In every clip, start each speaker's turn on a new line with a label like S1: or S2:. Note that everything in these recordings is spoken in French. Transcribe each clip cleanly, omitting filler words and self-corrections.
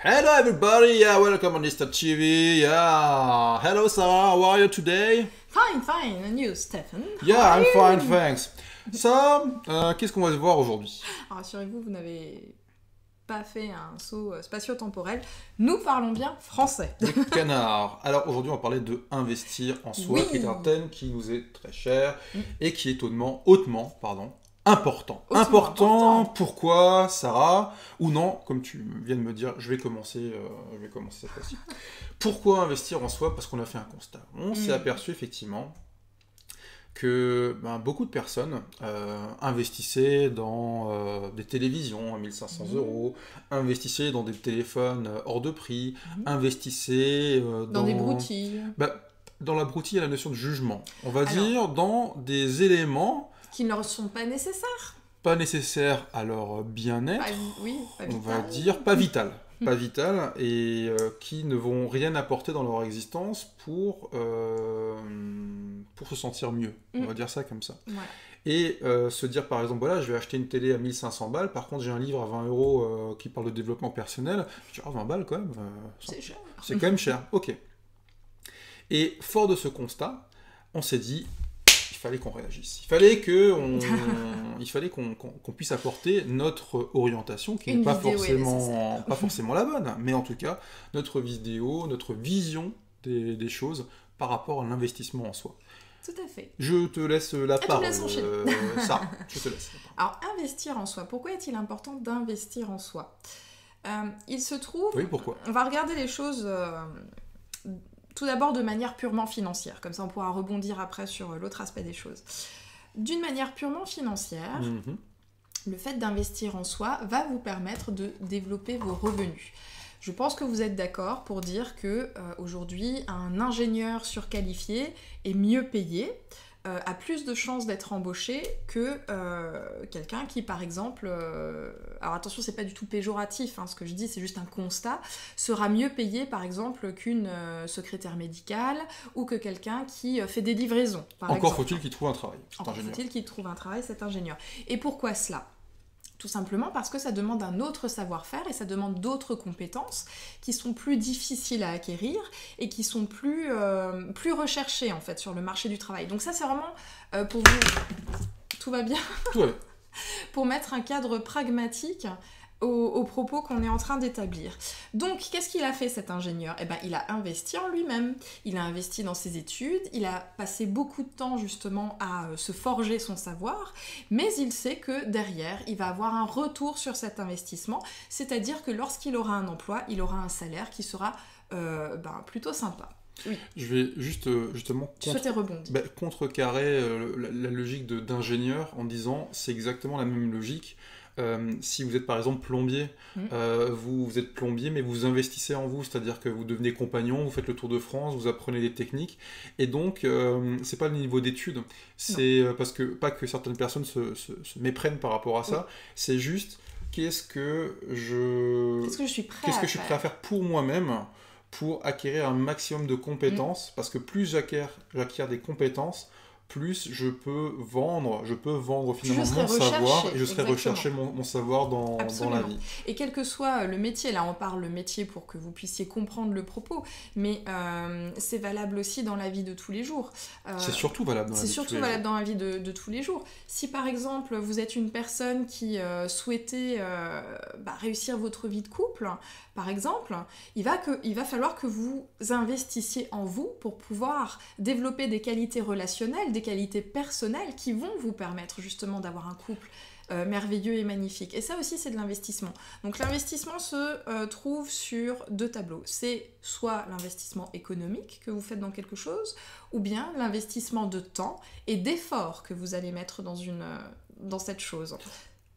S1: Hello everybody, yeah, welcome on Mr. TV, yeah. Hello Sarah, how are you today?
S2: Fine, fine, and you, Stephen?
S1: Yeah,
S2: How
S1: I'm
S2: are
S1: fine,
S2: you?
S1: thanks. So, qu'est-ce qu'on va se voir aujourd'hui?
S2: Alors, rassurez-vous, vous n'avez pas fait un saut spatio-temporel. Nous parlons bien français.
S1: Le canard. Alors aujourd'hui, on va parler de investir en soi,
S2: Oui.
S1: qui est un thème qui nous est très cher
S2: Mm.
S1: et qui est hautement, important.
S2: Hautement important.
S1: Pourquoi, Sarah? Ou non, comme tu viens de me dire, je vais commencer cette fois-ci. Pourquoi investir en soi? Parce qu'on a fait un constat. On s'est aperçu effectivement que beaucoup de personnes investissaient dans des télévisions à 1500 euros, investissaient dans des téléphones hors de prix, investissaient
S2: Dans des broutilles.
S1: Dans la broutille, il y a la notion de jugement. On va
S2: Alors.
S1: dire dans des éléments
S2: Qui ne leur sont pas nécessaires.
S1: pas nécessaires à leur bien-être,
S2: Pas
S1: on va
S2: vital.
S1: dire pas vital. Pas vital et qui ne vont rien apporter dans leur existence pour se sentir mieux. On va dire ça comme ça.
S2: Voilà.
S1: Et se dire par exemple, voilà, je vais acheter une télé à 1500 balles, par contre j'ai un livre à 20 euros qui parle de développement personnel, je dis, 20 balles quand même,
S2: C'est cher.
S1: c'est quand même cher, ok. Et fort de ce constat, on s'est dit, il fallait qu'on réagisse. Il fallait qu'on puisse apporter notre orientation, qui n'est pas forcément la bonne, mais en tout cas, notre vidéo, notre vision des choses par rapport à l'investissement en soi.
S2: Tout à fait.
S1: Je te laisse la parole.
S2: laisse enchaîner.
S1: Ça, je te laisse la parole.
S2: Alors, investir en soi. Pourquoi est-il important d'investir en soi? Il se trouve...
S1: Oui, pourquoi?
S2: On va regarder les choses... tout d'abord de manière purement financière, comme ça on pourra rebondir après sur l'autre aspect des choses. D'une manière purement financière, le fait d'investir en soi va vous permettre de développer vos revenus. Je pense que vous êtes d'accord pour dire que aujourd'hui, un ingénieur surqualifié est mieux payé, a plus de chances d'être embauché que quelqu'un qui, par exemple, alors attention, c'est pas du tout péjoratif, hein, ce que je dis, c'est juste un constat, sera mieux payé, par exemple, qu'une secrétaire médicale ou que quelqu'un qui fait des livraisons, par exemple.
S1: Encore faut-il qu'il trouve un travail, cet
S2: Encore
S1: ingénieur.
S2: faut-il qu'il trouve un travail, cet ingénieur. Et pourquoi cela ? Tout simplement parce que ça demande un autre savoir-faire et ça demande d'autres compétences qui sont plus difficiles à acquérir et qui sont plus recherchées en fait sur le marché du travail. Donc ça c'est vraiment pour vous... Tout va bien ?
S1: Tout va bien.
S2: Pour mettre un cadre pragmatique aux propos qu'on est en train d'établir. Donc, qu'est-ce qu'il a fait cet ingénieur ? Eh ben, il a investi en lui-même. Il a investi dans ses études, il a passé beaucoup de temps justement à se forger son savoir, mais il sait que derrière, il va avoir un retour sur cet investissement, c'est-à-dire que lorsqu'il aura un emploi, il aura un salaire qui sera plutôt sympa. Oui.
S1: Je vais justement contrecarrer la logique d'ingénieur en disant c'est exactement la même logique. Si vous êtes par exemple plombier, vous êtes plombier mais vous investissez en vous, c'est-à-dire que vous devenez compagnon, vous faites le tour de France, vous apprenez des techniques et donc c'est pas le niveau d'études, c'est parce que pas que certaines personnes se méprennent par rapport à ça, c'est juste qu'est-ce que je suis prêt à faire pour moi-même pour acquérir un maximum de compétences, parce que plus j'acquiers des compétences, plus je peux vendre finalement mon savoir, et je serai rechercher mon savoir dans la vie.
S2: Et quel que soit le métier, là on parle le métier pour que vous puissiez comprendre le propos, mais c'est valable aussi dans la vie de tous les jours.
S1: C'est surtout valable
S2: dans la vie de tous les jours. Si par exemple vous êtes une personne qui souhaitait réussir votre vie de couple, par exemple, il va falloir que vous investissiez en vous pour pouvoir développer des qualités relationnelles, des qualités personnelles qui vont vous permettre justement d'avoir un couple merveilleux et magnifique. Et ça aussi, c'est de l'investissement. Donc l'investissement se trouve sur deux tableaux. C'est soit l'investissement économique que vous faites dans quelque chose, ou bien l'investissement de temps et d'effort que vous allez mettre dans cette chose.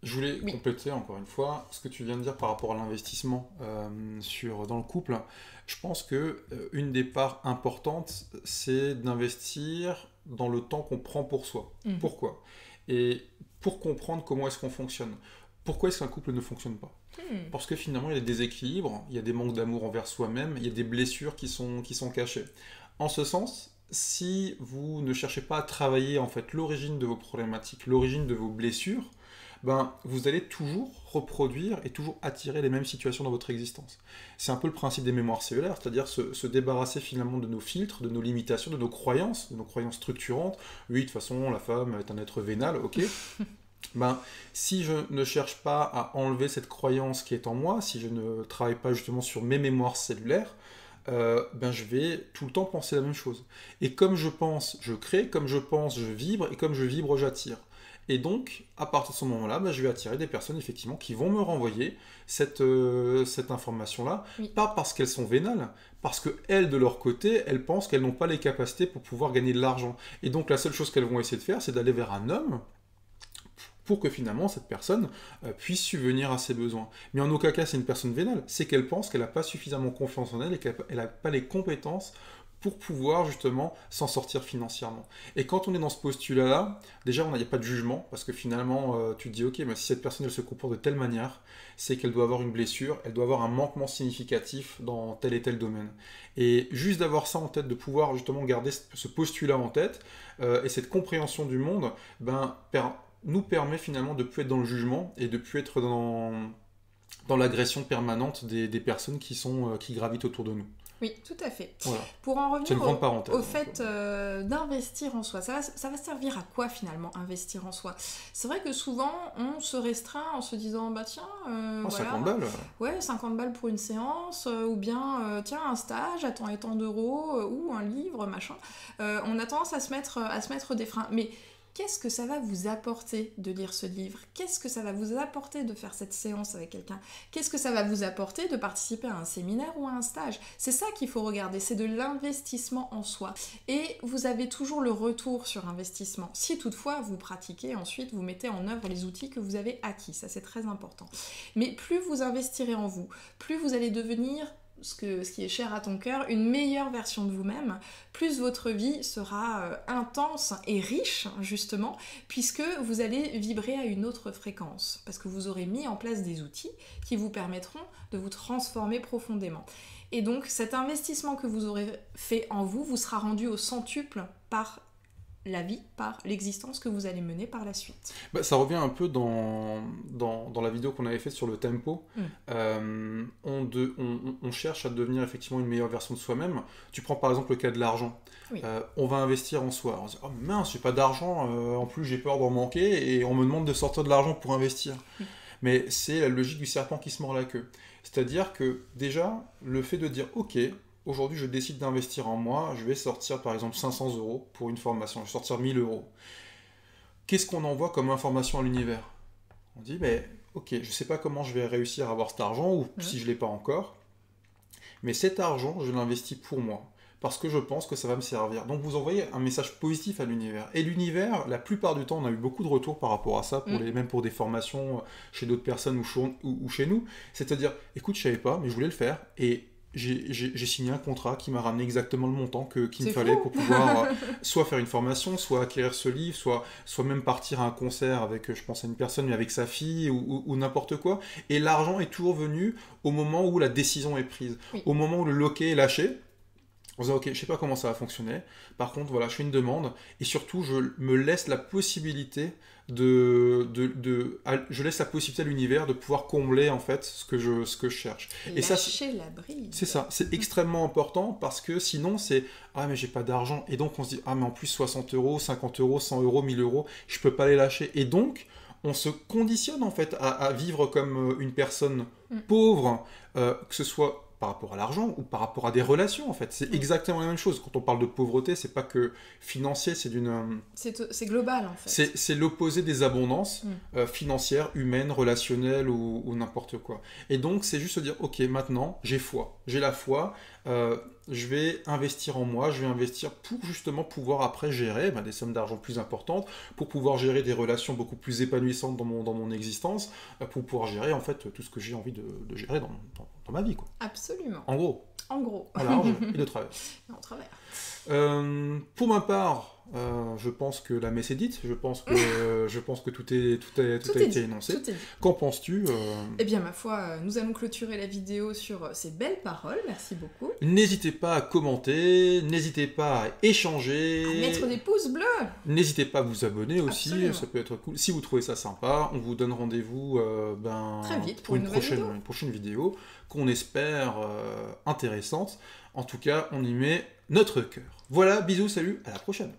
S1: Je voulais compléter encore une fois ce que tu viens de dire par rapport à l'investissement dans le couple. Je pense que une des parts importantes, c'est d'investir dans le temps qu'on prend pour soi. Pourquoi ? Et pour comprendre comment est-ce qu'on fonctionne. Pourquoi est-ce qu'un couple ne fonctionne pas ? Parce que finalement, il y a des déséquilibres, il y a des manques d'amour envers soi-même, il y a des blessures qui sont cachées. En ce sens, si vous ne cherchez pas à travailler en fait l'origine de vos problématiques, l'origine de vos blessures, ben, vous allez toujours reproduire et toujours attirer les mêmes situations dans votre existence. C'est un peu le principe des mémoires cellulaires, c'est-à-dire se débarrasser finalement de nos filtres, de nos limitations, de nos croyances structurantes. Oui, de toute façon, la femme est un être vénal, ok. Ben, si je ne cherche pas à enlever cette croyance qui est en moi, si je ne travaille pas justement sur mes mémoires cellulaires, ben je vais tout le temps penser la même chose. Et comme je pense, je crée, comme je pense, je vibre, et comme je vibre, j'attire. Et donc, à partir de ce moment-là, ben, je vais attirer des personnes, effectivement, qui vont me renvoyer cette information-là, oui. Pas parce qu'elles sont vénales, parce qu'elles, de leur côté, elles pensent qu'elles n'ont pas les capacités pour pouvoir gagner de l'argent. Et donc, la seule chose qu'elles vont essayer de faire, c'est d'aller vers un homme, pour que finalement cette personne puisse subvenir à ses besoins. Mais en aucun cas c'est une personne vénale, c'est qu'elle pense qu'elle n'a pas suffisamment confiance en elle et qu'elle n'a pas les compétences pour pouvoir justement s'en sortir financièrement. Et quand on est dans ce postulat-là, déjà il n'y a pas de jugement, parce que finalement tu te dis ok, mais si cette personne elle se comporte de telle manière, c'est qu'elle doit avoir une blessure, elle doit avoir un manquement significatif dans tel et tel domaine. Et juste d'avoir ça en tête, de pouvoir justement garder ce postulat en tête, et cette compréhension du monde, ben, nous permet finalement de ne plus être dans le jugement et de ne plus être dans l'agression permanente des personnes qui gravitent autour de nous.
S2: Oui, tout à fait.
S1: Voilà.
S2: Pour en revenir
S1: au
S2: fait d'investir en soi, ça va servir à quoi finalement, investir en soi? C'est vrai que souvent, on se restreint en se disant, bah tiens, voilà,
S1: 50 balles.
S2: Ouais, 50 balles pour une séance, ou bien, tiens, un stage à tant et tant d'euros, ou un livre, machin. On a tendance à se mettre des freins. Mais qu'est-ce que ça va vous apporter de lire ce livre? Qu'est-ce que ça va vous apporter de faire cette séance avec quelqu'un? Qu'est-ce que ça va vous apporter de participer à un séminaire ou à un stage? C'est ça qu'il faut regarder, c'est de l'investissement en soi. Et vous avez toujours le retour sur investissement. Si toutefois vous pratiquez, ensuite vous mettez en œuvre les outils que vous avez acquis, ça c'est très important. Mais plus vous investirez en vous, plus vous allez devenir ce qui est cher à ton cœur, une meilleure version de vous-même, plus votre vie sera intense et riche, justement, puisque vous allez vibrer à une autre fréquence, parce que vous aurez mis en place des outils qui vous permettront de vous transformer profondément. Et donc, cet investissement que vous aurez fait en vous vous sera rendu au centuple par la vie, par l'existence que vous allez mener par la suite.
S1: Bah, ça revient un peu dans la vidéo qu'on avait faite sur le tempo. On cherche à devenir effectivement une meilleure version de soi-même. Tu prends par exemple le cas de l'argent. Oui. On va investir en soi. On se dit, oh mince, j'ai pas d'argent, en plus j'ai peur d'en manquer, et on me demande de sortir de l'argent pour investir. Mais c'est la logique du serpent qui se mord la queue. C'est-à-dire que déjà, le fait de dire, ok, aujourd'hui, je décide d'investir en moi, je vais sortir par exemple 500 euros pour une formation, je vais sortir 1000 euros. Qu'est-ce qu'on envoie comme information à l'univers? On dit, mais ok, je ne sais pas comment je vais réussir à avoir cet argent, ou si je ne l'ai pas encore, mais cet argent, je l'investis pour moi, parce que je pense que ça va me servir. Donc vous envoyez un message positif à l'univers. Et l'univers, la plupart du temps, on a eu beaucoup de retours par rapport à ça, même pour des formations chez d'autres personnes ou chez nous. C'est-à-dire, écoute, je ne savais pas, mais je voulais le faire, et j'ai signé un contrat qui m'a ramené exactement le montant qu'il me fallait pour pouvoir soit faire une formation, soit acquérir ce livre, soit même partir à un concert avec, je pense à une personne, mais avec sa fille ou n'importe quoi. Et l'argent est toujours venu au moment où la décision est prise, au moment où le loquet est lâché. On se dit, ok, je sais pas comment ça va fonctionner. Par contre, voilà, je fais une demande et surtout, je me laisse la possibilité je laisse la possibilité à l'univers de pouvoir combler en fait ce que je cherche.
S2: Et lâcher la bride.
S1: C'est ça, c'est extrêmement important parce que sinon c'est ah mais j'ai pas d'argent et donc on se dit ah mais en plus 60 euros, 50 euros, 100 euros, 1000 euros, je peux pas les lâcher et donc on se conditionne en fait à vivre comme une personne pauvre, que ce soit par rapport à l'argent ou par rapport à des relations en fait. C'est exactement la même chose. Quand on parle de pauvreté, c'est pas que financier, c'est d'une...
S2: C'est global en fait.
S1: C'est l'opposé des abondances financières, humaines, relationnelles ou n'importe quoi. Et donc c'est juste se dire, ok, maintenant j'ai foi. J'ai la foi, je vais investir en moi, je vais investir pour justement pouvoir après gérer des sommes d'argent plus importantes, pour pouvoir gérer des relations beaucoup plus épanouissantes dans mon existence, pour pouvoir gérer en fait tout ce que j'ai envie de gérer dans ma vie, quoi.
S2: Absolument.
S1: En gros.
S2: En gros.
S1: À large et de travers.
S2: En travers.
S1: Pour ma part, Je pense que la messe est dite. Je pense que tout a été énoncé. Qu'en penses-tu
S2: Eh bien, ma foi, nous allons clôturer la vidéo sur ces belles paroles. Merci beaucoup.
S1: N'hésitez pas à commenter, n'hésitez pas à échanger.
S2: À mettre des pouces bleus.
S1: N'hésitez pas à vous abonner aussi,
S2: Absolument.
S1: ça peut être cool. Si vous trouvez ça sympa, on vous donne rendez-vous
S2: très vite
S1: pour une prochaine vidéo qu'on espère intéressante. En tout cas, on y met notre cœur. Voilà, bisous, salut, à la prochaine.